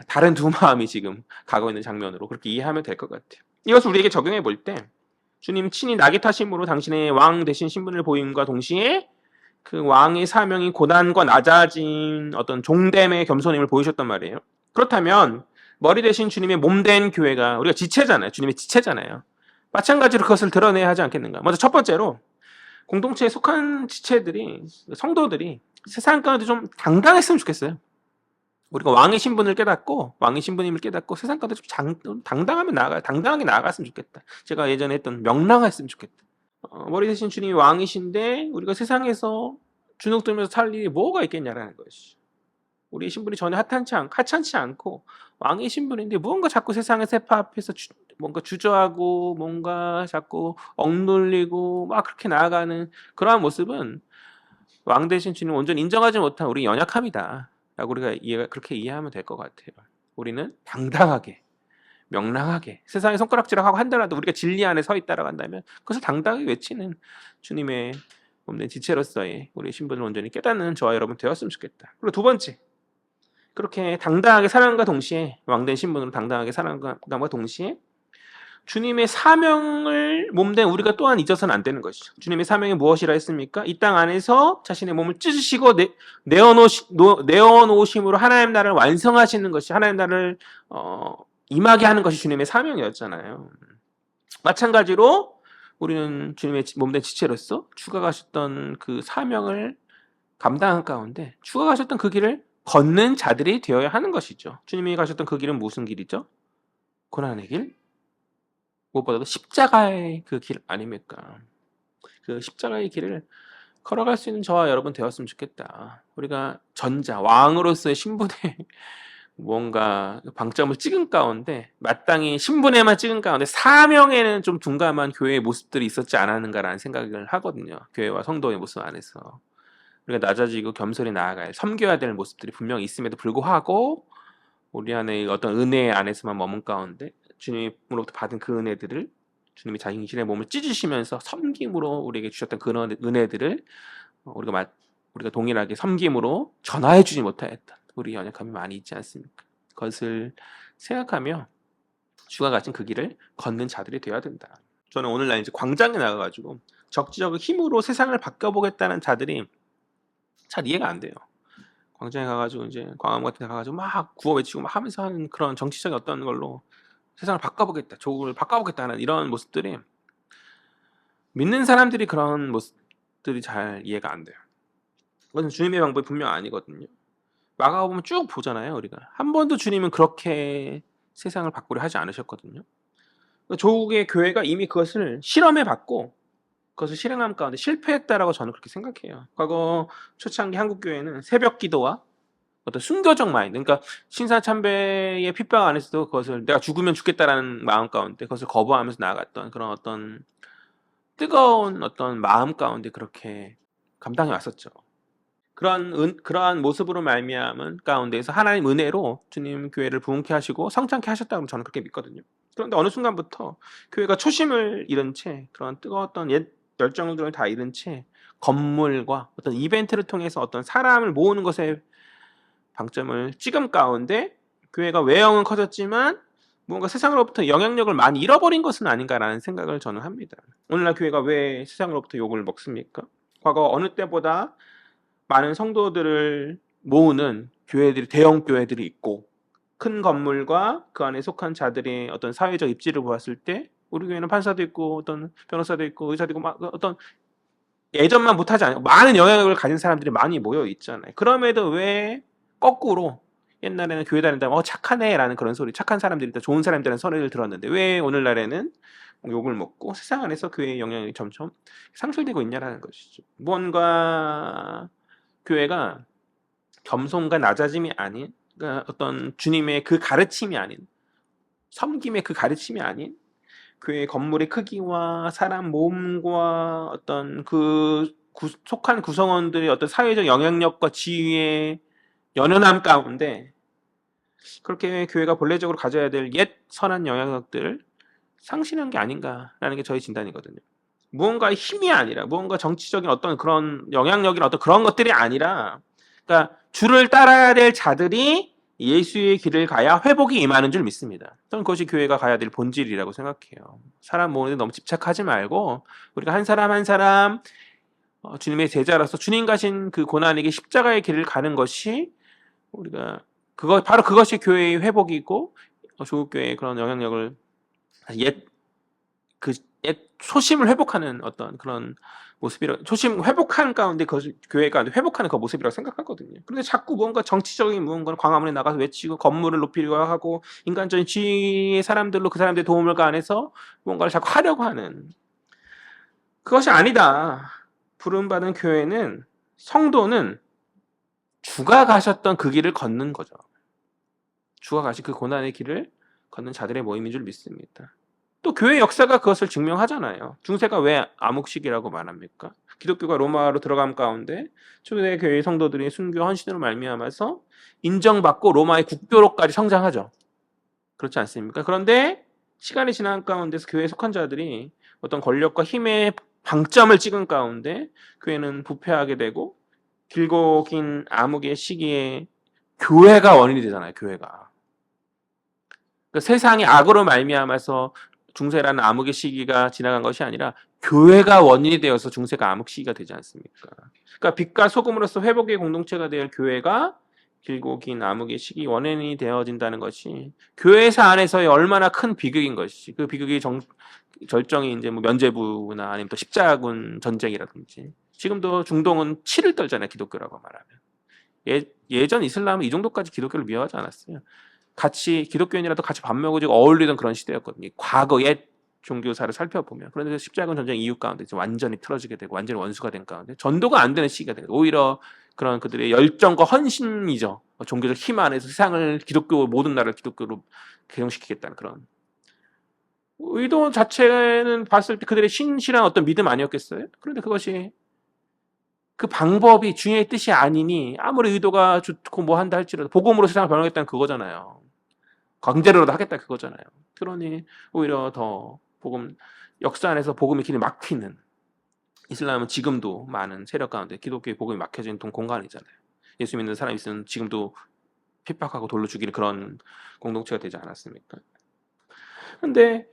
다른 두 마음이 지금 가고 있는 장면으로 그렇게 이해하면 될 것 같아요. 이것을 우리에게 적용해 볼 때 주님 친히 나귀 타심으로 당신의 왕 되신 신분을 보임과 동시에 그 왕의 사명이 고난과 낮아진 어떤 종됨의 겸손임을 보이셨단 말이에요. 그렇다면 머리 대신 주님의 몸된 교회가, 우리가 지체잖아요. 주님의 지체잖아요. 마찬가지로 그것을 드러내야 하지 않겠는가. 먼저 첫 번째로 공동체에 속한 지체들이, 성도들이 세상 가운데 좀 당당했으면 좋겠어요. 우리가 왕의 신분을 깨닫고 왕의 신분임을 깨닫고 세상 가운데 좀 당당하게 나아갔으면 좋겠다. 제가 예전에 했던 명랑했으면 좋겠다. 머리 대신 주님이 왕이신데 우리가 세상에서 주눅들면서 살 일이 뭐가 있겠냐라는 것이. 우리의 신분이 전혀 하찮지 않고 왕의 신분인데 무언가 자꾸 세상의 세파 앞에서 뭔가 주저하고 뭔가 자꾸 억눌리고 막 그렇게 나아가는 그러한 모습은 왕 대신 주님 온전히 인정하지 못한 우리 연약함이다 라고 우리가 그렇게 이해하면 될 것 같아요. 우리는 당당하게 명랑하게 세상에 손가락질하고 한다라도 우리가 진리 안에 서 있다라고 한다면 그것을 당당하게 외치는 주님의 몸된 지체로서의 우리의 신분을 온전히 깨닫는 저와 여러분 되었으면 좋겠다. 그리고 두 번째, 그렇게 당당하게 살아감과 동시에 왕된 신분으로 당당하게 살아감과 동시에 주님의 사명을 몸된 우리가 또한 잊어서는 안 되는 것이죠. 주님의 사명이 무엇이라 했습니까? 이 땅 안에서 자신의 몸을 찢으시고 내어놓으심으로 하나님 나라를 완성하시는 것이 하나님 나라를 임하게 하는 것이 주님의 사명이었잖아요. 마찬가지로 우리는 주님의 몸된 지체로서 주가 가셨던 그 사명을 감당한 가운데 주가 가셨던 그 길을 걷는 자들이 되어야 하는 것이죠. 주님이 가셨던 그 길은 무슨 길이죠? 고난의 길? 무엇보다도 십자가의 그 길 아닙니까? 그 십자가의 길을 걸어갈 수 있는 저와 여러분 되었으면 좋겠다. 우리가 전자, 왕으로서의 신분에 뭔가 방점을 찍은 가운데 마땅히 신분에만 찍은 가운데 사명에는 좀 둔감한 교회의 모습들이 있었지 않았는가라는 생각을 하거든요. 교회와 성도의 모습 안에서. 우리가 낮아지고 겸손히 나아가야 섬겨야 될 모습들이 분명히 있음에도 불구하고 우리 안에 어떤 은혜 안에서만 머문 가운데 주님으로부터 받은 그 은혜들을 주님이 자신의 몸을 찢으시면서 섬김으로 우리에게 주셨던 그 은혜들을 우리가 동일하게 섬김으로 전화해 주지 못하였던 우리 연약함이 많이 있지 않습니까? 그것을 생각하며 주가 가진 그 길을 걷는 자들이 되어야 된다. 저는 오늘날 이제 광장에 나가가지고 적지적 힘으로 세상을 바꿔보겠다는 자들이 잘 이해가 안 돼요. 광장에 가가지고 이제 광화문 같은 데 가가지고 막 구호 외치고 막 하면서 하는 그런 정치적인 어떤 걸로 세상을 바꿔보겠다, 조국을 바꿔보겠다는 이런 모습들이 믿는 사람들이 그런 모습들이 잘 이해가 안 돼요. 그것은 주님의 방법이 분명 아니거든요. 마가복음 보면 쭉 보잖아요. 우리가 한 번도 주님은 그렇게 세상을 바꾸려 하지 않으셨거든요. 조국의 교회가 이미 그것을 실험해 봤고 그것을 실행함 가운데 실패했다라고 저는 그렇게 생각해요. 과거 초창기 한국 교회는 새벽 기도와 어떤 순교적 마인드, 그러니까 신사참배의 핍박 안에서도 그것을 내가 죽으면 죽겠다라는 마음 가운데 그것을 거부하면서 나아갔던 그런 어떤 뜨거운 어떤 마음 가운데 그렇게 감당해 왔었죠. 그러한 모습으로 말미암은 가운데에서 하나님 은혜로 주님 교회를 부흥케 하시고 성장케 하셨다고 저는 그렇게 믿거든요. 그런데 어느 순간부터 교회가 초심을 잃은 채 그런 뜨거웠던 옛 열정들을 다 잃은 채 건물과 어떤 이벤트를 통해서 어떤 사람을 모으는 것에 방점을 찍음 가운데 교회가 외형은 커졌지만 뭔가 세상으로부터 영향력을 많이 잃어버린 것은 아닌가라는 생각을 저는 합니다. 오늘날 교회가 왜 세상으로부터 욕을 먹습니까? 과거 어느 때보다 많은 성도들을 모으는 교회들이 대형 교회들이 있고 큰 건물과 그 안에 속한 자들의 어떤 사회적 입지를 보았을 때 우리 교회는 판사도 있고 어떤 변호사도 있고 의사도 있고 막 어떤 예전만 못하지 않아요. 많은 영향력을 가진 사람들이 많이 모여 있잖아요. 그럼에도 왜 거꾸로 옛날에는 교회 다닌다면 착하네라는 그런 소리, 착한 사람들이 다 좋은 사람들이라는 소리를 들었는데 왜 오늘날에는 욕을 먹고 세상 안에서 교회의 영향력이 점점 상실되고 있냐라는 것이죠. 무언가 교회가 겸손과 낮아짐이 아닌 그러니까 어떤 주님의 그 가르침이 아닌 섬김의 그 가르침이 아닌 교회 건물의 크기와 사람 모음과 어떤 그 속한 구성원들의 어떤 사회적 영향력과 지위의 연연함 가운데 그렇게 교회가 본래적으로 가져야 될 옛 선한 영향력들을 상실한 게 아닌가라는 게 저희 진단이거든요. 무언가의 힘이 아니라 무언가 정치적인 어떤 그런 영향력이나 어떤 그런 것들이 아니라 그러니까 주를 따라야 될 자들이 예수의 길을 가야 회복이 임하는 줄 믿습니다. 저는 그것이 교회가 가야 될 본질이라고 생각해요. 사람 모으는 데 너무 집착하지 말고 우리가 한 사람 한 사람 주님의 제자로서 주님 가신 그 고난에게 십자가의 길을 가는 것이 우리가 바로 그것이 교회의 회복이고 조국교회의 그런 영향력을 옛 초심을 회복하는 어떤 그런 모습이라 초심 회복하는 가운데 그 교회가 회복하는 그 모습이라고 생각하거든요. 그런데 자꾸 뭔가 정치적인 무언가를 광화문에 나가서 외치고 건물을 높이려고 하고 인간적인 지위의 사람들로 그 사람들의 도움을 가안해서 뭔가를 자꾸 하려고 하는 그것이 아니다. 부름받은 교회는 성도는 주가 가셨던 그 길을 걷는 거죠. 주가 가신 그 고난의 길을 걷는 자들의 모임인 줄 믿습니다. 또 교회 역사가 그것을 증명하잖아요. 중세가 왜 암흑시기라고 말합니까? 기독교가 로마로 들어감 가운데 초대 교회 성도들이 순교 헌신으로 말미암아서 인정받고 로마의 국교로까지 성장하죠. 그렇지 않습니까? 그런데 시간이 지난 가운데서 교회에 속한 자들이 어떤 권력과 힘의 방점을 찍은 가운데 교회는 부패하게 되고 길고 긴 암흑의 시기에 교회가 원인이 되잖아요. 교회가. 그러니까 세상이 악으로 말미암아서 중세라는 암흑의 시기가 지나간 것이 아니라 교회가 원인이 되어서 중세가 암흑 시기가 되지 않습니까? 그러니까 빛과 소금으로서 회복의 공동체가 될 교회가 길고 긴 암흑의 시기 원인이 되어진다는 것이 교회사 안에서의 얼마나 큰 비극인 것이 그 비극의 절정이 이제 뭐 면죄부나 아니면 또 십자군 전쟁이라든지 지금도 중동은 치를 떨잖아요. 기독교라고 말하면. 예전 이슬람은 이 정도까지 기독교를 미워하지 않았어요. 같이 기독교인이라도 같이 밥 먹어주고 어울리던 그런 시대였거든요. 과거 옛 종교사를 살펴보면. 그런데 십자군 전쟁 이후 가운데 완전히 틀어지게 되고 완전히 원수가 된 가운데 전도가 안 되는 시기가 되고 오히려 그런 그들의 열정과 헌신이죠. 종교적 힘 안에서 세상을 기독교 모든 나라를 기독교로 개종시키겠다는 그런 의도 자체는 봤을 때 그들의 신실한 어떤 믿음 아니었겠어요? 그런데 그것이 그 방법이 주님의 뜻이 아니니 아무리 의도가 좋고 뭐 한다 할지라도 복음으로 세상을 변화하겠다는 그거잖아요. 강제로라도 하겠다 그거잖아요. 그러니 오히려 더 복음 역사 안에서 복음의 길이 막히는 이슬람은 지금도 많은 세력 가운데 기독교의 복음이 막혀진 공간이잖아요. 예수 믿는 사람이 있으면 지금도 핍박하고 돌로 죽이는 그런 공동체가 되지 않았습니까? 그런데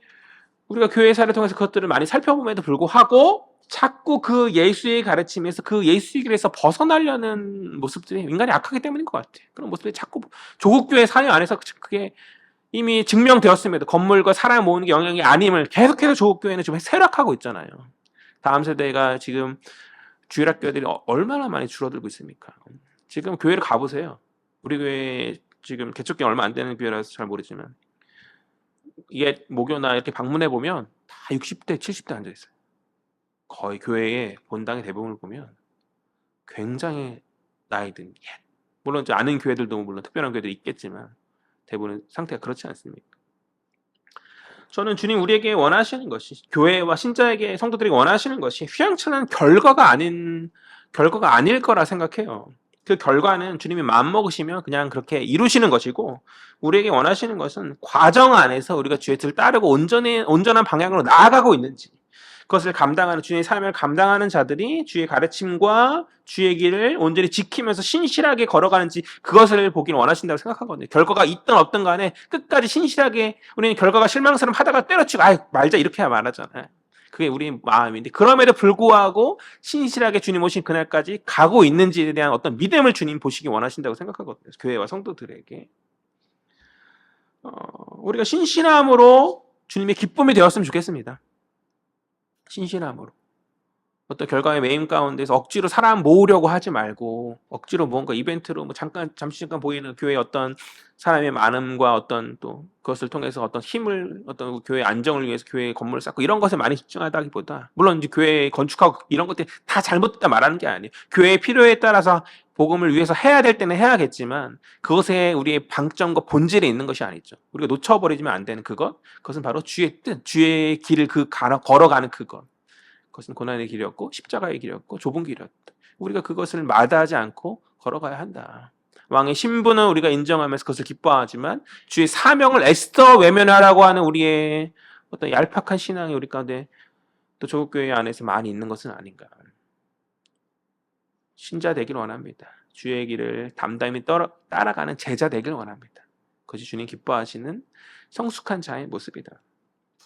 우리가 교회사를 통해서 그것들을 많이 살펴봄에도 불구하고 자꾸 그 예수의 가르침에서 그 예수의 길에서 벗어나려는 모습들이 인간이 악하기 때문인 것 같아요. 그런 모습들이 자꾸 조국 교회 사회 안에서 그게 이미 증명되었음에도 건물과 사람 모으는 게 영향이 아님을 계속해서 조국 교회는 좀 쇠락하고 있잖아요. 다음 세대가 지금 주일학교들이 얼마나 많이 줄어들고 있습니까? 지금 교회를 가보세요. 우리 교회 지금 개척기 얼마 안 되는 교회라서 잘 모르지만 이게 목요나 이렇게 방문해 보면 다 60대, 70대 앉아 있어요. 거의 교회의 본당의 대부분을 보면 굉장히 나이 든 물론 이제 아는 교회들도 물론 특별한 교회들이 있겠지만 대부분 상태가 그렇지 않습니까? 저는 주님 우리에게 원하시는 것이 교회와 신자에게 성도들에게 원하시는 것이 휘황찬란 결과가 아닐 거라 생각해요. 그 결과는 주님이 마음먹으시면 그냥 그렇게 이루시는 것이고 우리에게 원하시는 것은 과정 안에서 우리가 주의 뜻을 따르고 온전한 방향으로 나아가고 있는지 그것을 감당하는 주의 삶을 감당하는 자들이 주의 가르침과 주의 길을 온전히 지키면서 신실하게 걸어가는지 그것을 보기를 원하신다고 생각하거든요. 결과가 있든 없든 간에 끝까지 신실하게 우리는 결과가 실망스러움하다가 때려치고 말자 이렇게 말하잖아요. 그게 우리 마음인데 그럼에도 불구하고 신실하게 주님 오신 그날까지 가고 있는지에 대한 어떤 믿음을 주님 보시기 원하신다고 생각하거든요. 교회와 성도들에게. 우리가 신실함으로 주님의 기쁨이 되었으면 좋겠습니다. 신실함으로. 어떤 결과의 매임 가운데서 억지로 사람 모으려고 하지 말고 억지로 뭔가 이벤트로 뭐 잠시 보이는 교회의 어떤 사람의 많음과 어떤 또 그것을 통해서 어떤 힘을 어떤 교회의 안정을 위해서 교회의 건물을 쌓고 이런 것에 많이 집중하다기보다 물론 이제 교회 건축하고 이런 것들이 다 잘못됐다 말하는 게 아니에요. 교회의 필요에 따라서 복음을 위해서 해야 될 때는 해야겠지만 그것에 우리의 방점과 본질에 있는 것이 아니죠. 우리가 놓쳐버리면 안 되는 그것은 바로 주의 뜻, 주의 길을 걸어가는 그것. 그것은 고난의 길이었고 십자가의 길이었고 좁은 길이었다. 우리가 그것을 마다하지 않고 걸어가야 한다. 왕의 신분은 우리가 인정하면서 그것을 기뻐하지만 주의 사명을 애써 외면하라고 하는 우리의 어떤 얄팍한 신앙이 우리 가운데 또 조국교회 안에서 많이 있는 것은 아닌가. 신자 되길 원합니다. 주의 길을 담담히 따라가는 제자 되길 원합니다. 그것이 주님 기뻐하시는 성숙한 자의 모습이다.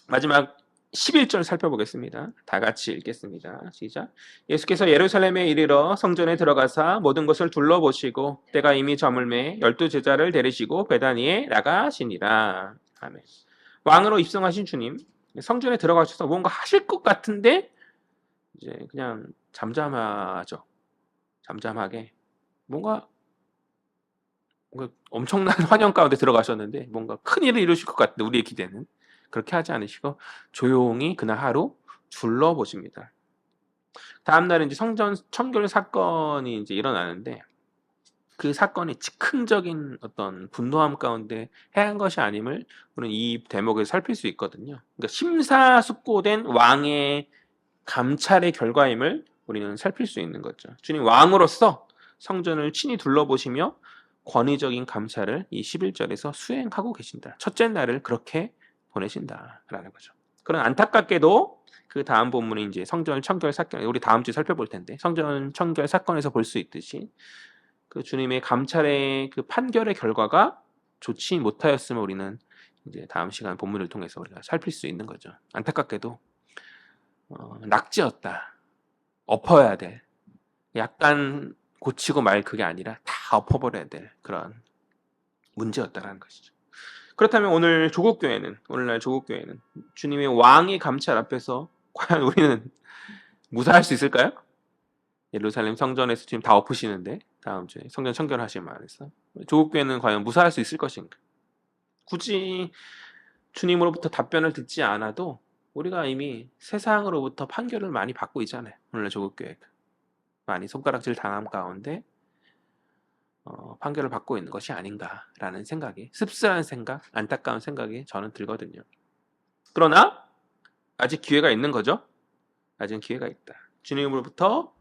마지막 11절 살펴보겠습니다. 다 같이 읽겠습니다. 시작. 예수께서 예루살렘에 이르러 성전에 들어가사 모든 것을 둘러보시고 때가 이미 저물매 12제자를 데리시고 베다니에 나가시니라. 아멘. 왕으로 입성하신 주님 성전에 들어가셔서 뭔가 하실 것 같은데 이제 그냥 잠잠하죠. 잠잠하게 뭔가 엄청난 환영 가운데 들어가셨는데 뭔가 큰일을 이루실 것 같은데 우리의 기대는 그렇게 하지 않으시고 조용히 그날 하루 둘러보십니다. 다음 날은 이제 성전 청결 사건이 이제 일어나는데 그 사건이 즉흥적인 어떤 분노함 가운데 행한 것이 아님을 우리는 이 대목에서 살필 수 있거든요. 그러니까 심사숙고된 왕의 감찰의 결과임을 우리는 살필 수 있는 거죠. 주님 왕으로서 성전을 친히 둘러보시며 권위적인 감찰을 이 11절에서 수행하고 계신다. 첫째 날을 그렇게 보내신다라는 거죠. 그런 안타깝게도 그 다음 본문이 이제 성전 청결 사건, 우리 다음 주에 살펴볼 텐데 성전 청결 사건에서 볼 수 있듯이 그 주님의 감찰의 그 판결의 결과가 좋지 못하였음을 우리는 이제 다음 시간 본문을 통해서 우리가 살필 수 있는 거죠. 안타깝게도 낙지였다. 엎어야 돼. 약간 고치고 말 그게 아니라 다 엎어버려야 될 그런 문제였다라는 것이죠. 그렇다면 오늘날 조국교회는 주님의 왕의 감찰 앞에서 과연 우리는 무사할 수 있을까요? 예루살렘 성전에서 지금 다 엎으시는데 다음 주에 성전 청결하실 말에서 조국교회는 과연 무사할 수 있을 것인가? 굳이 주님으로부터 답변을 듣지 않아도 우리가 이미 세상으로부터 판결을 많이 받고 있잖아요. 오늘날 조국교회가 많이 손가락질 당함 가운데 판결을 받고 있는 것이 아닌가라는 생각이, 씁쓸한 생각, 안타까운 생각이 저는 들거든요. 그러나 아직 기회가 있는 거죠. 아직 기회가 있다. 주님으로부터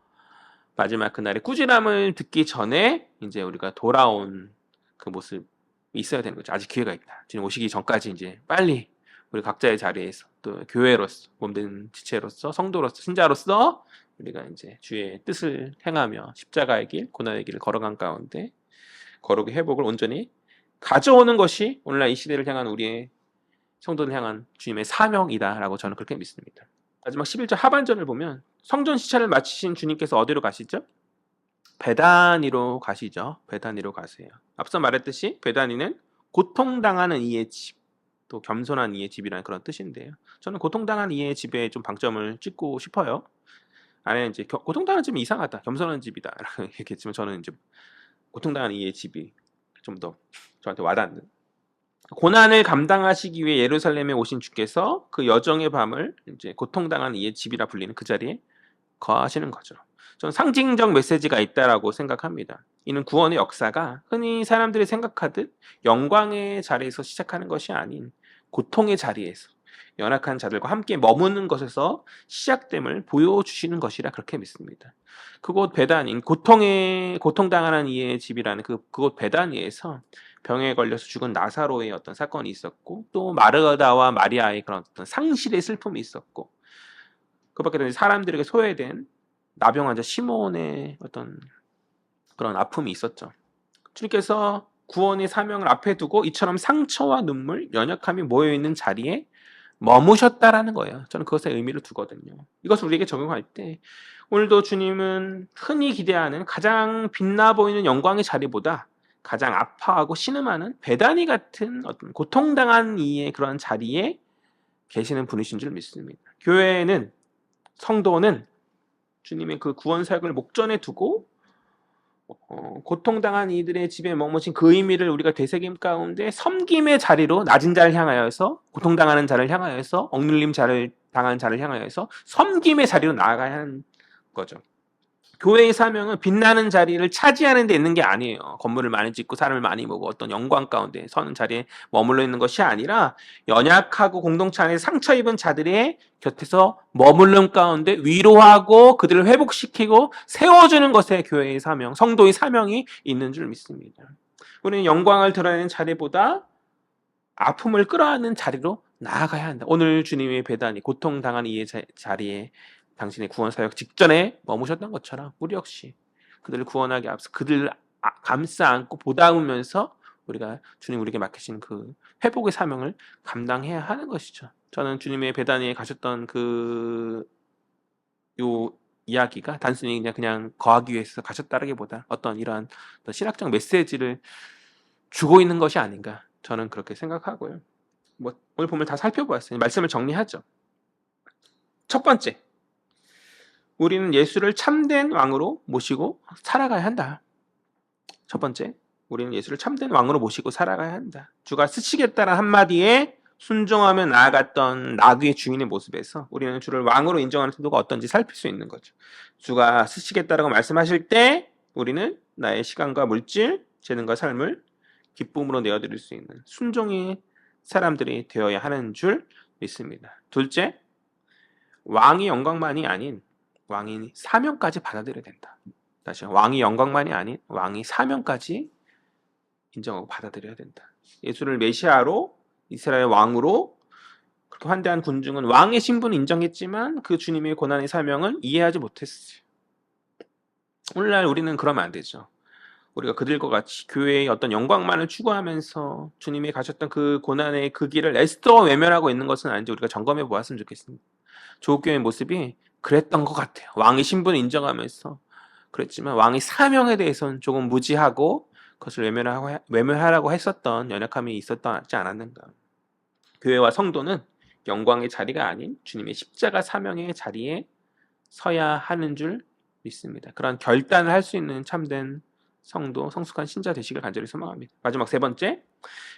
마지막 그날의 꾸지람을 듣기 전에 이제 우리가 돌아온 그 모습이 있어야 되는 거죠. 아직 기회가 있다. 주님 오시기 전까지 이제 빨리 우리 각자의 자리에서 또 교회로서, 몸된 지체로서, 성도로서, 신자로서 우리가 이제 주의 뜻을 행하며 십자가의 길, 고난의 길을 걸어간 가운데 거룩의 회복을 온전히 가져오는 것이 오늘날 이 시대를 향한 우리의 성도를 향한 주님의 사명이다라고 저는 그렇게 믿습니다. 마지막 11절 하반절을 보면 성전 시찰을 마치신 주님께서 어디로 가시죠? 베다니로 가시죠. 베다니로 가세요. 앞서 말했듯이 베다니는 고통당하는 이의 집, 또 겸손한 이의 집이라는 그런 뜻인데요. 저는 고통당한 이의 집에 좀 방점을 찍고 싶어요. 안에 이제 고통당하는 집은 이상하다, 겸손한 집이다 라고 얘기했지만 저는 이제 고통당하는 이의 집이 좀 더 저한테 와닿는, 고난을 감당하시기 위해 예루살렘에 오신 주께서 그 여정의 밤을 이제 고통당한 이의 집이라 불리는 그 자리에 거하시는 거죠. 저는 상징적 메시지가 있다라고 생각합니다. 이는 구원의 역사가 흔히 사람들이 생각하듯 영광의 자리에서 시작하는 것이 아닌 고통의 자리에서 연약한 자들과 함께 머무는 것에서 시작됨을 보여주시는 것이라 그렇게 믿습니다. 그곳 베다니, 고통당하는 이의 집이라는 그곳 베다니에서 병에 걸려서 죽은 나사로의 어떤 사건이 있었고, 또 마르다와 마리아의 그런 어떤 상실의 슬픔이 있었고, 그밖에 되면 사람들에게 소외된 나병 환자 시몬의 어떤 그런 아픔이 있었죠. 주님께서 구원의 사명을 앞에 두고 이처럼 상처와 눈물, 연약함이 모여있는 자리에 머무셨다라는 거예요. 저는 그것에 의미를 두거든요. 이것을 우리에게 적용할 때 오늘도 주님은 흔히 기대하는 가장 빛나 보이는 영광의 자리보다 가장 아파하고 신음하는 베다니 같은 어떤 고통당한 이의 그런 자리에 계시는 분이신 줄 믿습니다. 교회는, 성도는 주님의 그 구원 사역을 목전에 두고 고통당한 이들의 집에 머무신 그 의미를 우리가 되새김 가운데 섬김의 자리로, 낮은 자를 향하여서, 고통당하는 자를 향하여서, 억눌림 자를 당한 자를 향하여서 섬김의 자리로 나아가야 하는 거죠. 교회의 사명은 빛나는 자리를 차지하는 데 있는 게 아니에요. 건물을 많이 짓고 사람을 많이 모으고 어떤 영광 가운데 서는 자리에 머물러 있는 것이 아니라 연약하고 공동체 안에 상처 입은 자들의 곁에서 머물름 가운데 위로하고 그들을 회복시키고 세워주는 것에 교회의 사명, 성도의 사명이 있는 줄 믿습니다. 우리는 영광을 드러내는 자리보다 아픔을 끌어안는 자리로 나아가야 한다. 오늘 주님의 배단이 고통당한 이의 자리에 당신의 구원 사역 직전에 머무셨던 것처럼 우리 역시 그들을 구원하기 앞서 그들을 감싸 안고 보다우면서 우리가 주님 우리에게 맡기신 그 회복의 사명을 감당해야 하는 것이죠. 저는 주님의 베다니에 가셨던 요 이야기가 단순히 그냥 거하기 위해서 가셨다라기보다 어떤 이러한 신학적 메시지를 주고 있는 것이 아닌가, 저는 그렇게 생각하고요. 오늘 보면 다 살펴보았어요. 말씀을 정리하죠. 첫 번째, 우리는 예수를 참된 왕으로 모시고 살아가야 한다. 첫 번째, 우리는 예수를 참된 왕으로 모시고 살아가야 한다. 주가 쓰시겠다는 한마디에 순종하며 나아갔던 나귀의 주인의 모습에서 우리는 주를 왕으로 인정하는 태도가 어떤지 살필 수 있는 거죠. 주가 쓰시겠다라고 말씀하실 때 우리는 나의 시간과 물질, 재능과 삶을 기쁨으로 내어드릴 수 있는 순종의 사람들이 되어야 하는 줄 믿습니다. 둘째, 왕이 영광만이 아닌 왕이 사명까지 받아들여야 된다. 다시 왕이 영광만이 아닌 왕이 사명까지 인정하고 받아들여야 된다. 예수를 메시아로, 이스라엘 왕으로 그렇게 환대한 군중은 왕의 신분을 인정했지만 그 주님의 고난의 사명은 이해하지 못했어요. 오늘날 우리는 그러면 안 되죠. 우리가 그들과 같이 교회의 어떤 영광만을 추구하면서 주님이 가셨던 그 고난의 그 길을 애써 외면하고 있는 것은 아닌지 우리가 점검해 보았으면 좋겠습니다. 조국교회의 모습이 그랬던 것 같아요. 왕의 신분을 인정하면서 그랬지만 왕의 사명에 대해서는 조금 무지하고 그것을 외면하라고 했었던 연약함이 있었지 않았는가. 교회와 성도는 영광의 자리가 아닌 주님의 십자가 사명의 자리에 서야 하는 줄 믿습니다. 그런 결단을 할 수 있는 참된 성도, 성숙한 신자 되시길 간절히 소망합니다. 마지막 세 번째,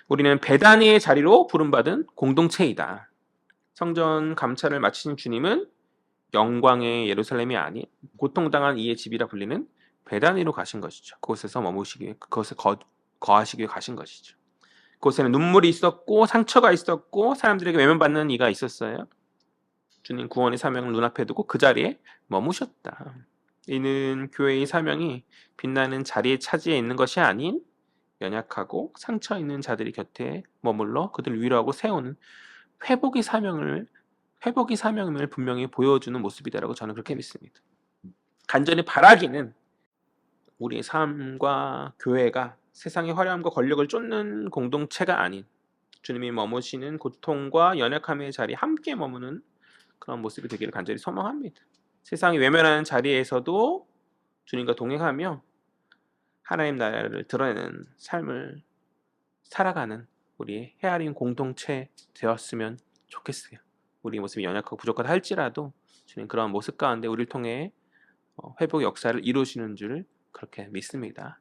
우리는 베다니의 자리로 부름받은 공동체이다. 성전 감찰을 마치신 주님은 영광의 예루살렘이 아닌 고통당한 이의 집이라 불리는 베다니로 가신 것이죠. 그곳에서 그것에 거하시기 위해 가신 것이죠. 그곳에는 눈물이 있었고 상처가 있었고 사람들에게 외면받는 이가 있었어요. 주님 구원의 사명을 눈앞에 두고 그 자리에 머무셨다. 이는 교회의 사명이 빛나는 자리에 차지해 있는 것이 아닌 연약하고 상처 있는 자들이 곁에 머물러 그들을 위로하고 세우는 회복의 사명을 분명히 보여주는 모습이다라고 저는 그렇게 믿습니다. 간절히 바라기는 우리의 삶과 교회가 세상의 화려함과 권력을 쫓는 공동체가 아닌 주님이 머무시는 고통과 연약함의 자리에 함께 머무는 그런 모습이 되기를 간절히 소망합니다. 세상이 외면하는 자리에서도 주님과 동행하며 하나님 나라를 드러내는 삶을 살아가는 우리의 헤아린 공동체 되었으면 좋겠어요. 우리의 모습이 연약하고 부족하다 할지라도 주님 그런 모습 가운데 우리를 통해 회복 역사를 이루시는 줄 그렇게 믿습니다.